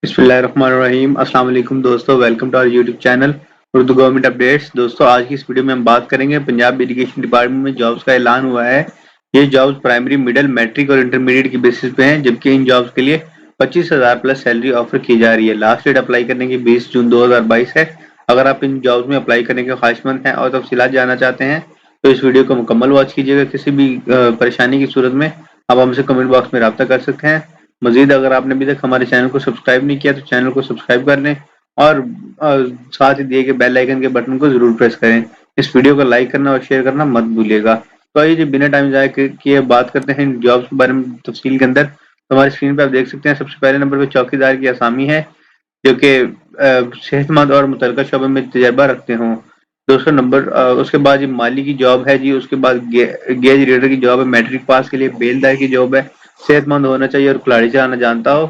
बिस्मिल्लाहिर्रहमानिर्रहीम। अस्सलाम वालेकुम दोस्तों, welcome to our YouTube channel Urdu government updates. दोस्तों, आज की इस वीडियो में हम बात करेंगे पंजाब एजुकेशन डिपार्टमेंट में जॉब्स का ऐलान हुआ है। ये जॉब्स प्राइमरी, मिडिल, मैट्रिक और इंटरमीडिएट की बेसिस पे हैं, जबकि इन जॉब्स के लिए 25,000 प्लस सैलरी ऑफर की जा रही है। लास्ट डेट अप्लाई करने की 20 जून 2022 है। अगर आप इन जॉब्स में अप्लाई करने के ख्वाहिशमंद हैं और तफसीलात जानना चाहते हैं तो इस वीडियो को मुकम्मल वॉच कीजिएगा। किसी भी परेशानी की सूरत में आप हमसे कमेंट बॉक्स में रब्ता कर सकते हैं। मजीद अगर आपने अभी तक हमारे चैनल को सब्सक्राइब नहीं किया तो चैनल को सब्सक्राइब कर लें और साथ ही दिए गए बेल आइकन के बटन को जरूर प्रेस करें। इस वीडियो को लाइक करना और शेयर करना मत भूलिएगा। तो आइए जी, बिना टाइम ज़ाया किए बात करते हैं इन जॉब्स के बारे में तफसील के अंदर। तो हमारी स्क्रीन पे आप देख सकते हैं, सबसे पहले नंबर पे चौकीदार की आसामी है, जो कि सेहतमंद और मुतल्लिका शोबे में तजर्बा रखते हों। दूसरा नंबर उसके बाद ये माली की जॉब है जी। उसके बाद गेज रीडर की जॉब है, मैट्रिक पास के लिए। बेलदार की जॉब है, सेहतमंद होना चाहिए और खिलाड़ी चलाना जानता हो।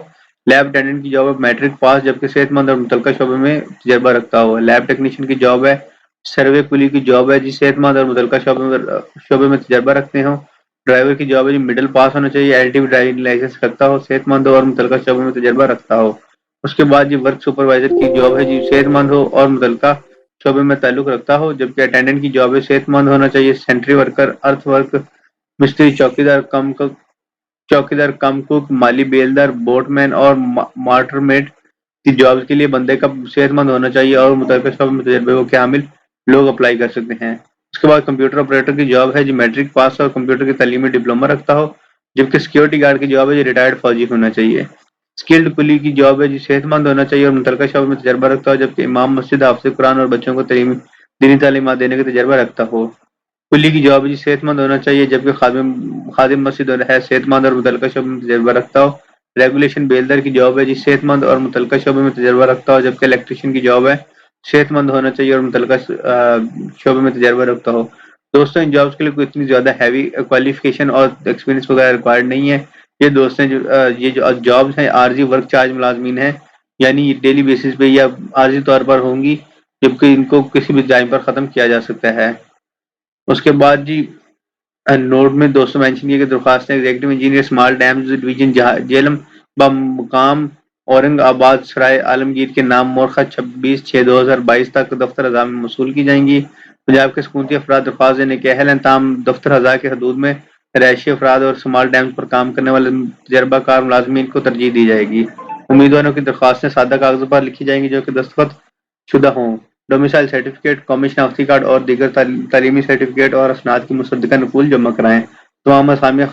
लैब अटेंडेंट की जॉब है, मैट्रिक पास जबकि सेहतमंद और मुतल्लिका शोबे में तजर्बा रखता हो। लैब टेक्नीशियन की जॉब है। सर्वे कुली की जॉब है जी, सेहतमंद और मुतल्लिका शोबे में तजर्बा रखते हो। ड्राइवर की जॉब है जी, मिडिल पास होना चाहिए, एलटीवी ड्राइविंग लाइसेंस रखता हो, सेहतमंद हो और मुतल्लिका शोबे में तजर्बा रखता हो। उसके बाद जी वर्क सुपरवाइजर की जॉब है जी, सेहतमंद हो और मुतल्लिका शोबे में ताल्लुक रखता हो। जबकि अटेंडेंट की जॉब है, सेहतमंद होना चाहिए, सेंट्री वर्कर, अर्थ वर्क, मिस्त्री, चौकीदार कम कुक, माली, बेलदार, बोटमैन और मार्टरमेट की जॉब्स के लिए बंदे का सेहतमंद होना चाहिए और मुतल्लिका शोबे में तजर्बे के हामिल लोग अप्लाई कर सकते हैं। उसके बाद कंप्यूटर ऑपरेटर की जॉब है जी, मैट्रिक पास और कंप्यूटर की तालीमी डिप्लोमा रखता हो। जबकि सिक्योरिटी गार्ड की जॉब है जी, रिटायर्ड फौजी होना चाहिए। स्किल्ड कुली की जॉब है जी, सेहतमंद होना चाहिए और मुतल्लिका शोबे में तजर्बा रखता हो। जबकि इमाम मस्जिद, हाफिज कुरान और बच्चों को दीनी तालीमात देने का तजर्बा रखता हो। कुली की जॉब है जी, सेहतमंद होना चाहिए जबकि खादिम मस्जिद है, सेहतमंद और मुतल्लिका शोबे में तजर्बा रखता हो। रेगुलेशन बेलदार की जॉब है जी, सेहतमंद और मुतल्लिका शोबे में तजर्बा रखता हो। जबकि इलेक्ट्रीशियन की जॉब है, सेहतमंद होना चाहिए और मुतल्लिका शोबे में तजर्बा रखता हो। दोस्तों, इन जॉब्स के लिए कोई इतनी ज़्यादा हैवी क्वालिफिकेशन और एक्सपीरियंस वगैरह रिक्वायर्ड नहीं है। ये दोस्तों ये जो जॉब्स हैं आरजी वर्क चार्ज मुलाजमीन है, यानी डेली बेसिस पे या आरजी तौर पर होंगी, जबकि इनको किसी भी टाइम पर ख़त्म किया जा सकता है। उसके बाद जी नोट में दोस्तों मेंशन किए गए दरख्वास्त है executive engineer, small dams division, Jhelum बमुकाम औरंगाबाद सराय आलमगीर के नाम मोरखा 26/6/2022 तक दफ्तर अज़ा में मसूल की जाएंगी। पंजाब के सकूनती अफराद दरख्वास्त देने के अहल हैं, ताम दफ्तर अज़ा के हदूद में रहायशी अफराद और स्मॉल डैम्स पर काम करने वाले तजर्बाकार मुलाजमीन को तरजीह दी जाएगी। उम्मीदवारों की दरख्वास्तें सादा कागजों पर लिखी जाएंगी जो कि दस्तखत शुदा हों। डोमिसाइल सर्टिफिकेट, कौमी शनाख्ती कार्ड और दीगर तालीमी सर्टिफिकेट और असनाद की मुसद्दका नकूल जमा कराएं। तमाम असामियाँ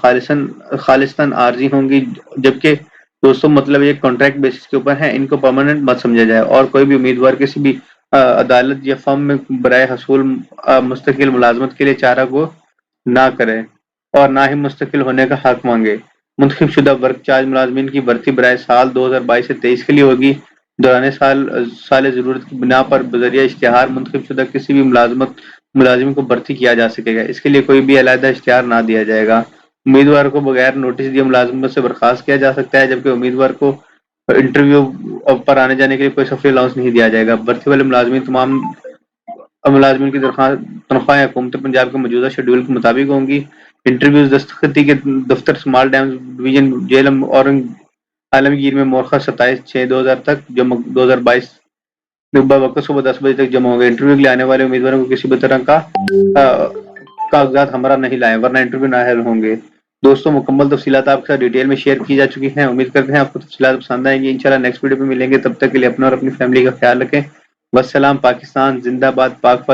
खालिस्तन आर्जी होंगी। जबकि दोस्तों मतलब ये कॉन्ट्रैक्ट बेसिस के ऊपर है, इनको परमानेंट मत समझा जाए और कोई भी उम्मीदवार किसी भी अदालत या फर्म में बराए हसूल मुस्तकिल मुलाजमत के लिए चारा को ना करे और ना ही मुस्तकिल होने का हक मांगे। मुंतखब शुदा वर्क चार्ज मुलाजमीन की भर्ती बराए साल 2022 से 23 के लिए होगी। दौरान साल ज़रूरत की बिना पर बजरिया इश्तिहार मुंतखब शुदा किसी भी मुलाजिम को भर्ती किया जा सकेगा। इसके लिए कोई भी अलहदा इश्तिहार ना दिया जाएगा। उम्मीदवार को बगैर नोटिस दिए मुलाजिमत से बर्खास्त किया जा सकता है, जबकि उम्मीदवार को इंटरव्यू पर आने जाने के लिए कोई सफरी अलाउंस नहीं दिया जाएगा। भर्ती वाले मुलाजिमीन तमाम मुलाजमीन की तनख्वाहें हुकूमत पंजाब के मौजूदा शेड्यूल के मुताबिक होंगी। इंटरव्यूज दस्तखती के दफ्तर स्मॉल डैम्स डिवीजन, जेलम और आलमगीर में मोरखा 27/6/2000 तक जमा 2022 वक्त सुबह 10 बजे तक जमा होंगे। इंटरव्यू के लिए आने वाले उम्मीदवारों को किसी भी तरह का कागजात हमरा नहीं लाएं वरना इंटरव्यू नाअहल होंगे। दोस्तों, मुकम्मल तफसीलात आपके साथ डिटेल में शेयर की जा चुकी हैं। उम्मीद करते हैं आपको तफसीलात पसंद आएंगी। इंशाल्लाह नेक्स्ट वीडियो में मिलेंगे, तब तक के लिए अपना और अपनी फैमिली का ख्याल रखें। वस्सलाम। पाकिस्तान जिंदाबाद। पाक